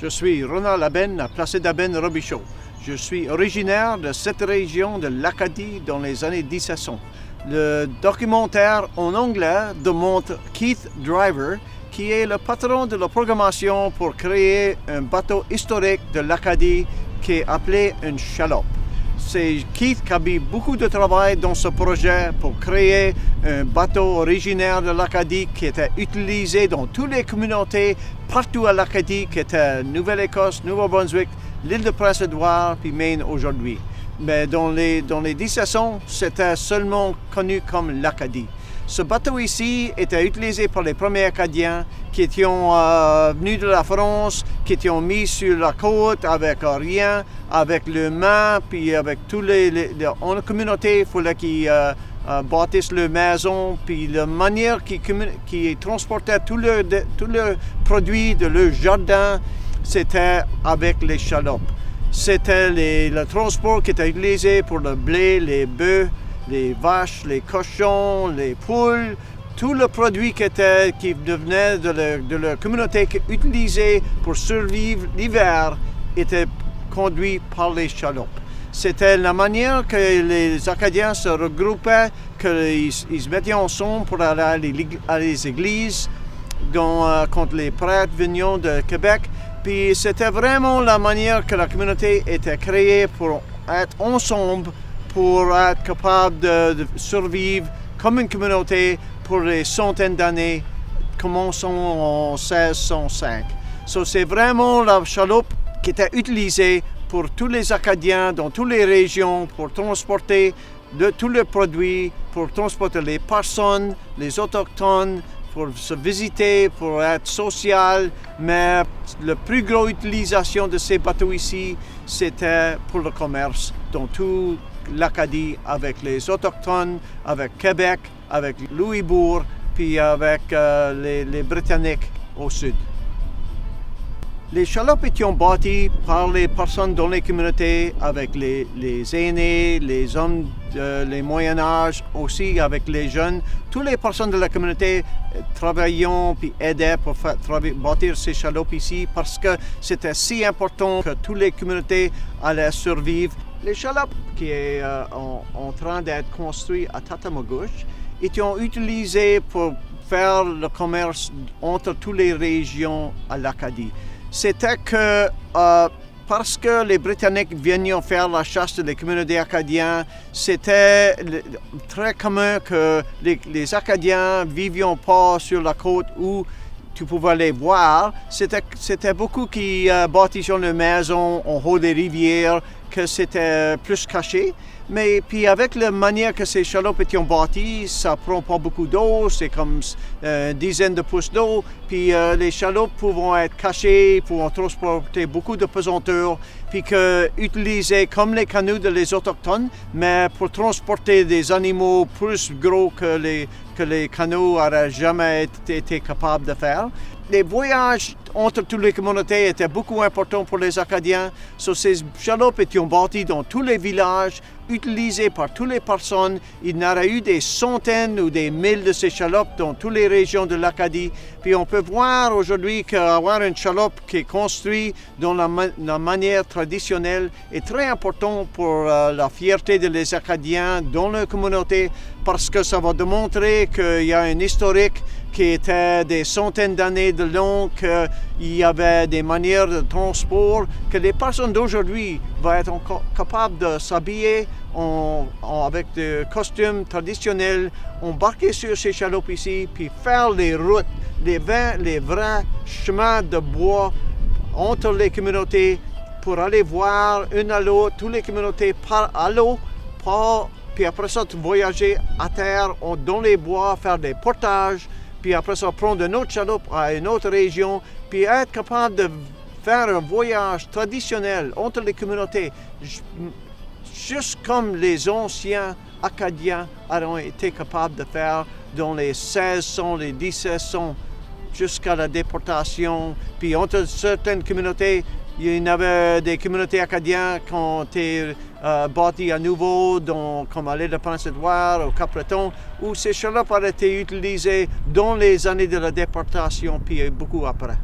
Je suis Ronald Aben, placé d'Aben Robichaud. Je suis originaire de cette région de l'Acadie dans les années 1700. Le documentaire en anglais démontre Keith Driver, qui est le patron de la programmation pour créer un bateau historique de l'Acadie qui est appelé une chaloupe. C'est Keith qui a mis beaucoup de travail dans ce projet pour créer un bateau originaire de l'Acadie qui était utilisé dans toutes les communautés partout à l'Acadie, qui était Nouvelle-Écosse, Nouveau-Brunswick, l'île de Prince-Édouard, puis Maine aujourd'hui. Mais dans les 1700, c'était seulement connu comme l'Acadie. Ce bateau ici était utilisé par les premiers Acadiens qui étaient venus de la France, qui étaient mis sur la côte avec rien, avec le main, puis avec tous en communauté, il fallait qu'ils bâtissent leur maison, puis la manière qu'ils transportaient tous leurs produits de leur jardin, c'était avec les chaloupes. C'était le transport qui était utilisé pour le blé, les bœufs, les vaches, les cochons, les poules, tout le produit qui devenait de leur communauté utilisé pour survivre l'hiver était conduit par les chaloupes. C'était la manière que les Acadiens se regroupaient, qu'ils se mettaient ensemble pour aller à les églises quand les prêtres venaient de Québec. Puis c'était vraiment la manière que la communauté était créée pour être ensemble, pour être capable de survivre comme une communauté pour des centaines d'années, commençant en 1605. C'est vraiment la chaloupe qui était utilisée pour tous les Acadiens dans toutes les régions pour transporter tous les produits, pour transporter les personnes, les autochtones, pour se visiter, pour être social, mais la plus grosse utilisation de ces bateaux ici, c'était pour le commerce dans tout l'Acadie avec les Autochtones, avec Québec, avec Louisbourg, puis avec les Britanniques au sud. Les chaloupes étaient bâties par les personnes dans les communautés, avec les aînés, les hommes les Moyen Âge, aussi avec les jeunes. Toutes les personnes de la communauté travaillaient puis aidaient pour bâtir ces chaloupes ici parce que c'était si important que toutes les communautés allaient survivre. Les chaloupes qui est en train d'être construites à Tatamagouche étaient utilisées pour faire le commerce entre toutes les régions à l'Acadie. C'était que parce que les Britanniques venaient faire la chasse des communautés acadiennes, c'était très commun que les Acadiens ne vivaient pas sur la côte où tu pouvais les voir. C'était beaucoup qui bâtissaient leur maison en haut des rivières, que c'était plus caché. Mais puis avec la manière que ces chaloupes étaient bâties, ça prend pas beaucoup d'eau, c'est comme une dizaine de pouces d'eau. Puis les chaloupes pouvaient être cachées, pouvaient transporter beaucoup de pesanteur, puis utilisées comme les canots des Autochtones, mais pour transporter des animaux plus gros que les canots n'auraient jamais été capables de faire. Les voyages entre toutes les communautés étaient beaucoup importants pour les Acadiens. Ces chaloupes étaient bâties dans tous les villages, utilisées par toutes les personnes. Il y aurait eu des centaines ou des mille de ces chaloupes dans toutes les régions de l'Acadie. Puis on peut voir aujourd'hui qu'avoir une chaloupe qui est construite dans la manière traditionnelle est très important pour la fierté des Acadiens dans la communauté parce que ça va démontrer qu'il y a un historique qui était des centaines d'années de long, qu'il y avait des manières de transport, que les personnes d'aujourd'hui vont être capables de s'habiller avec des costumes traditionnels, embarquer sur ces chaloupes ici, puis faire les routes, les vrais chemins de bois entre les communautés pour aller voir une à l'autre, toutes les communautés à l'eau, puis après ça voyager à terre dans les bois, faire des portages, puis après ça prendre une autre chaloupe à une autre région, puis être capable de faire un voyage traditionnel entre les communautés, juste comme les anciens Acadiens ont été capables de faire dans les 1600, les 1700, jusqu'à la déportation. Puis entre certaines communautés, il y avait des communautés acadiennes qui ont été bâties à nouveau, comme à l'île de Prince-Édouard, au Cap-Breton, où ces chaloupes ont été utilisées dans les années de la déportation, puis beaucoup après.